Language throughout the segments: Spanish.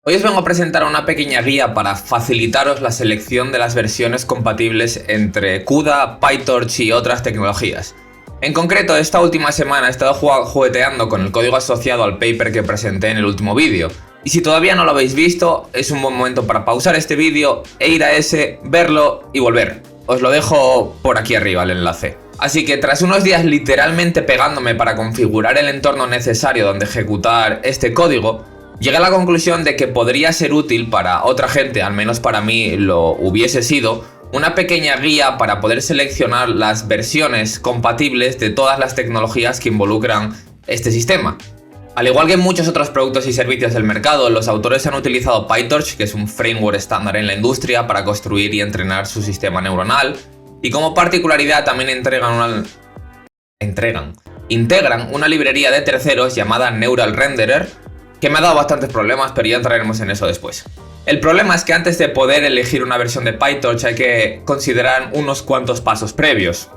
Hoy os vengo a presentar una pequeña guía para facilitaros la selección de las versiones compatibles entre CUDA, PyTorch y otras tecnologías. En concreto, esta última semana he estado jugueteando con el código asociado al paper que presenté en el último vídeo. Y si todavía no lo habéis visto, es un buen momento para pausar este vídeo e ir a ese, verlo y volver. Os lo dejo por aquí arriba el enlace. Así que tras unos días literalmente pegándome para configurar el entorno necesario donde ejecutar este código, llegué a la conclusión de que podría ser útil para otra gente, al menos para mí lo hubiese sido, una pequeña guía para poder seleccionar las versiones compatibles de todas las tecnologías que involucran este sistema. Al igual que en muchos otros productos y servicios del mercado, los autores han utilizado PyTorch, que es un framework estándar en la industria para construir y entrenar su sistema neuronal, y como particularidad también integran una librería de terceros llamada Neural Renderer, que me ha dado bastantes problemas, pero ya entraremos en eso después. El problema es que antes de poder elegir una versión de PyTorch hay que considerar unos cuantos pasos previos.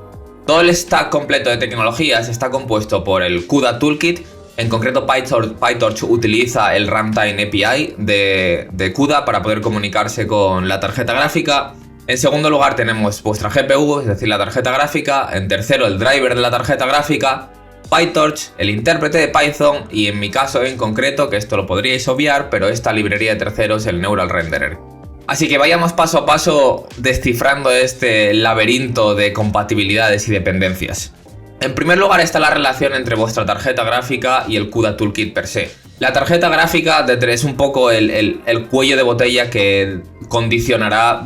Todo el stack completo de tecnologías está compuesto por el CUDA Toolkit. En concreto, PyTorch utiliza el Runtime API de CUDA para poder comunicarse con la tarjeta gráfica. En segundo lugar tenemos vuestra GPU, es decir, la tarjeta gráfica. En tercero, el driver de la tarjeta gráfica, PyTorch, el intérprete de Python y en mi caso en concreto, que esto lo podríais obviar, pero esta librería de terceros, el Neural Renderer. Así que vayamos paso a paso descifrando este laberinto de compatibilidades y dependencias. En primer lugar está la relación entre vuestra tarjeta gráfica y el CUDA Toolkit per se. La tarjeta gráfica es un poco el cuello de botella que condicionará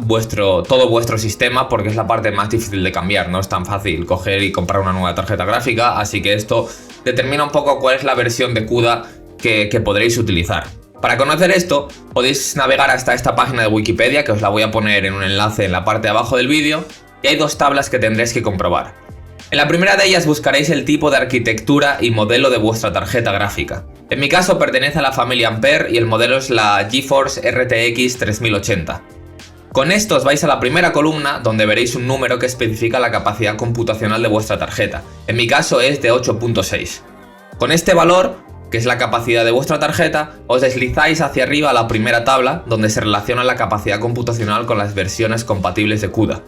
todo vuestro sistema, porque es la parte más difícil de cambiar. No es tan fácil coger y comprar una nueva tarjeta gráfica, así que esto determina un poco cuál es la versión de CUDA que podréis utilizar. Para conocer esto podéis navegar hasta esta página de Wikipedia, que os la voy a poner en un enlace en la parte de abajo del vídeo, y hay dos tablas que tendréis que comprobar. En la primera de ellas buscaréis el tipo de arquitectura y modelo de vuestra tarjeta gráfica. En mi caso pertenece a la familia Ampere y el modelo es la GeForce RTX 3080. Con estos vais a la primera columna, donde veréis un número que especifica la capacidad computacional de vuestra tarjeta. En mi caso es de 8.6. Con este valor, que es la capacidad de vuestra tarjeta, os deslizáis hacia arriba a la primera tabla, donde se relaciona la capacidad computacional con las versiones compatibles de CUDA.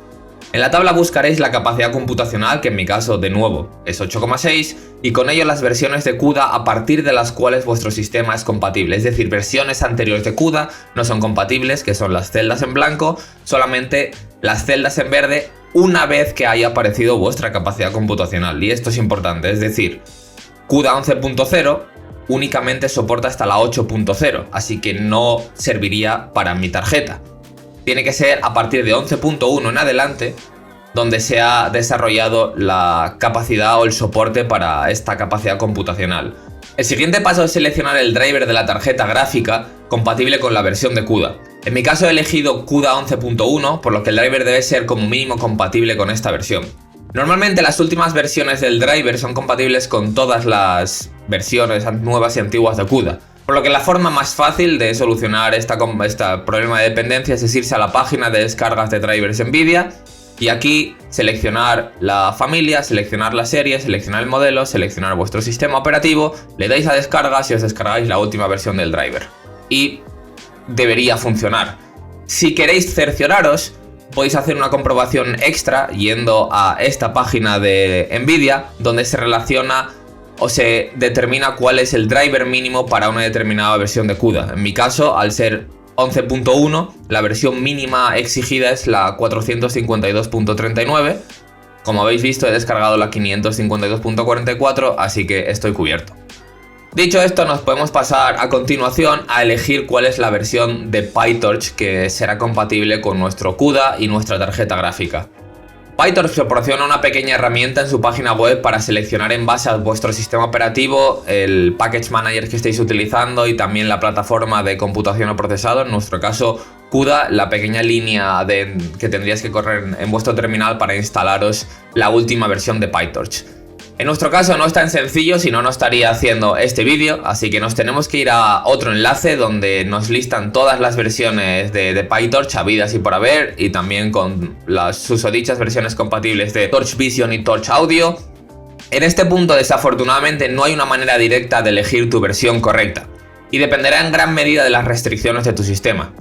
En la tabla buscaréis la capacidad computacional, que en mi caso de nuevo es 8,6, y con ello las versiones de CUDA a partir de las cuales vuestro sistema es compatible. Es decir, versiones anteriores de CUDA no son compatibles, que son las celdas en blanco, solamente las celdas en verde una vez que haya aparecido vuestra capacidad computacional. Y esto es importante, es decir, CUDA 11.0 únicamente soporta hasta la 8.0, así que no serviría para mi tarjeta. Tiene que ser a partir de 11.1 en adelante donde se ha desarrollado la capacidad o el soporte para esta capacidad computacional. El siguiente paso es seleccionar el driver de la tarjeta gráfica compatible con la versión de CUDA. En mi caso he elegido CUDA 11.1, por lo que el driver debe ser como mínimo compatible con esta versión. Normalmente las últimas versiones del driver son compatibles con todas las versiones nuevas y antiguas de CUDA. Por lo que la forma más fácil de solucionar este problema de dependencias es irse a la página de descargas de drivers NVIDIA y aquí seleccionar la familia, seleccionar la serie, seleccionar el modelo, seleccionar vuestro sistema operativo, le dais a descargas y os descargáis la última versión del driver. Y debería funcionar. Si queréis cercioraros, podéis hacer una comprobación extra yendo a esta página de NVIDIA donde se relaciona o se determina cuál es el driver mínimo para una determinada versión de CUDA. En mi caso, al ser 11.1, la versión mínima exigida es la 452.39. Como habéis visto, he descargado la 552.44, así que estoy cubierto. Dicho esto, nos podemos pasar a continuación a elegir cuál es la versión de PyTorch que será compatible con nuestro CUDA y nuestra tarjeta gráfica. PyTorch proporciona una pequeña herramienta en su página web para seleccionar en base a vuestro sistema operativo el package manager que estéis utilizando y también la plataforma de computación o procesado, en nuestro caso CUDA, la pequeña línea que tendríais que correr en vuestro terminal para instalaros la última versión de PyTorch. En nuestro caso no es tan sencillo, si no, no estaría haciendo este vídeo, así que nos tenemos que ir a otro enlace donde nos listan todas las versiones de PyTorch habidas y por haber, y también con las susodichas versiones compatibles de Torch Vision y Torch Audio. En este punto, desafortunadamente, no hay una manera directa de elegir tu versión correcta. y dependerá en gran medida de las restricciones de tu sistema.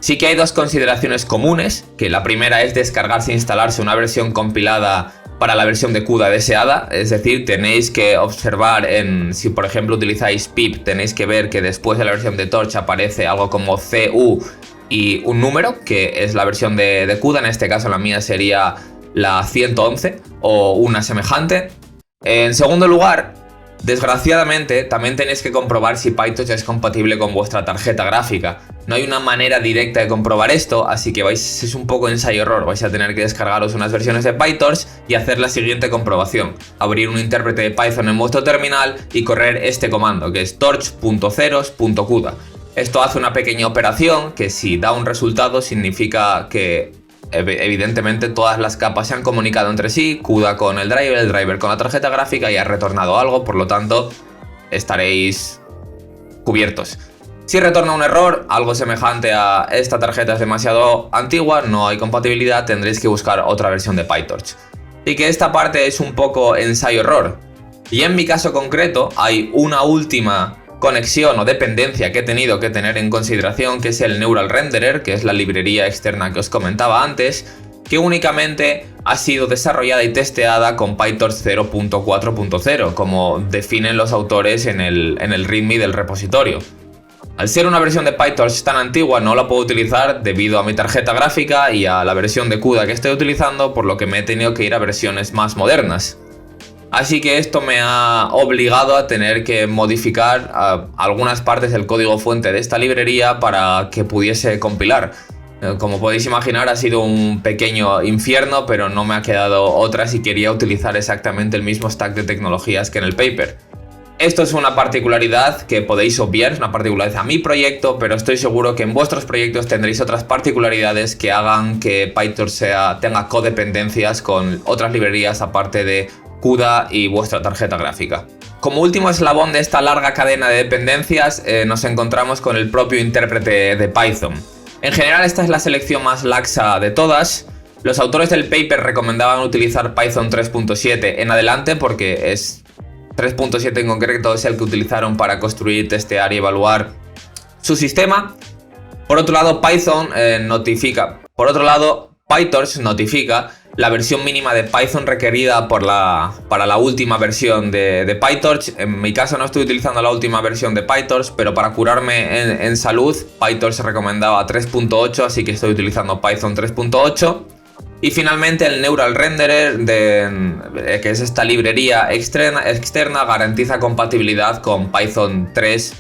Sí que hay dos consideraciones comunes, que la primera es descargarse e instalarse una versión compilada para la versión de CUDA deseada, es decir, tenéis que observar si por ejemplo utilizáis pip, tenéis que ver que después de la versión de Torch aparece algo como CU y un número, que es la versión de CUDA, en este caso la mía sería la 111 o una semejante. En segundo lugar, desgraciadamente también tenéis que comprobar si PyTorch es compatible con vuestra tarjeta gráfica. No hay una manera directa de comprobar esto, así que es un poco ensayo-error. Vais a tener que descargaros unas versiones de PyTorch y hacer la siguiente comprobación. Abrir un intérprete de Python en vuestro terminal y correr este comando, que es torch.ceros.cuda. Esto hace una pequeña operación que, si da un resultado, significa que evidentemente todas las capas se han comunicado entre sí, CUDA con el driver con la tarjeta gráfica, y ha retornado algo, por lo tanto estaréis cubiertos. Si retorna un error, algo semejante a esta tarjeta es demasiado antigua, no hay compatibilidad, tendréis que buscar otra versión de PyTorch. Y que esta parte es un poco ensayo-error. Y en mi caso concreto hay una última conexión o dependencia que he tenido que tener en consideración, que es el Neural Renderer, que es la librería externa que os comentaba antes, que únicamente ha sido desarrollada y testeada con PyTorch 0.4.0, como definen los autores en el README del repositorio. Al ser una versión de PyTorch tan antigua, no la puedo utilizar debido a mi tarjeta gráfica y a la versión de CUDA que estoy utilizando, por lo que me he tenido que ir a versiones más modernas. Así que esto me ha obligado a tener que modificar algunas partes del código fuente de esta librería para que pudiese compilar. Como podéis imaginar, ha sido un pequeño infierno, pero no me ha quedado otra si quería utilizar exactamente el mismo stack de tecnologías que en el paper. Esto es una particularidad que podéis obviar, es una particularidad a mi proyecto, pero estoy seguro que en vuestros proyectos tendréis otras particularidades que hagan que PyTorch tenga codependencias con otras librerías aparte de CUDA y vuestra tarjeta gráfica. Como último eslabón de esta larga cadena de dependencias, nos encontramos con el propio intérprete de Python. En general, esta es la selección más laxa de todas. Los autores del paper recomendaban utilizar Python 3.7 en adelante, porque 3.7 en concreto es el que utilizaron para construir, testear y evaluar su sistema. Por otro lado, PyTorch notifica la versión mínima de Python requerida para la última versión de PyTorch. En mi caso no estoy utilizando la última versión de PyTorch, pero para curarme en salud, PyTorch recomendaba 3.8, así que estoy utilizando Python 3.8. Y finalmente el Neural Renderer, que es esta librería externa, garantiza compatibilidad con Python 3.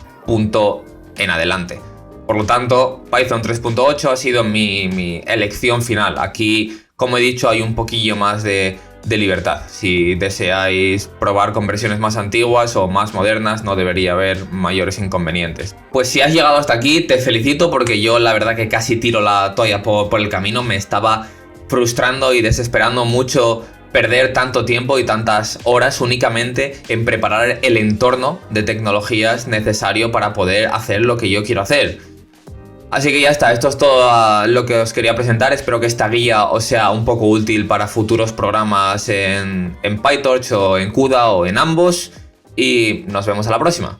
en adelante. Por lo tanto, Python 3.8 ha sido mi elección final. Aquí, como he dicho, hay un poquillo más de libertad. Si deseáis probar con versiones más antiguas o más modernas, no debería haber mayores inconvenientes. Pues si has llegado hasta aquí, te felicito, porque yo la verdad que casi tiro la toalla por el camino. Me estaba frustrando y desesperando mucho perder tanto tiempo y tantas horas únicamente en preparar el entorno de tecnologías necesario para poder hacer lo que yo quiero hacer. Así que ya está, esto es todo lo que os quería presentar. Espero que esta guía os sea un poco útil para futuros programas en PyTorch o en CUDA o en ambos. Y nos vemos a la próxima.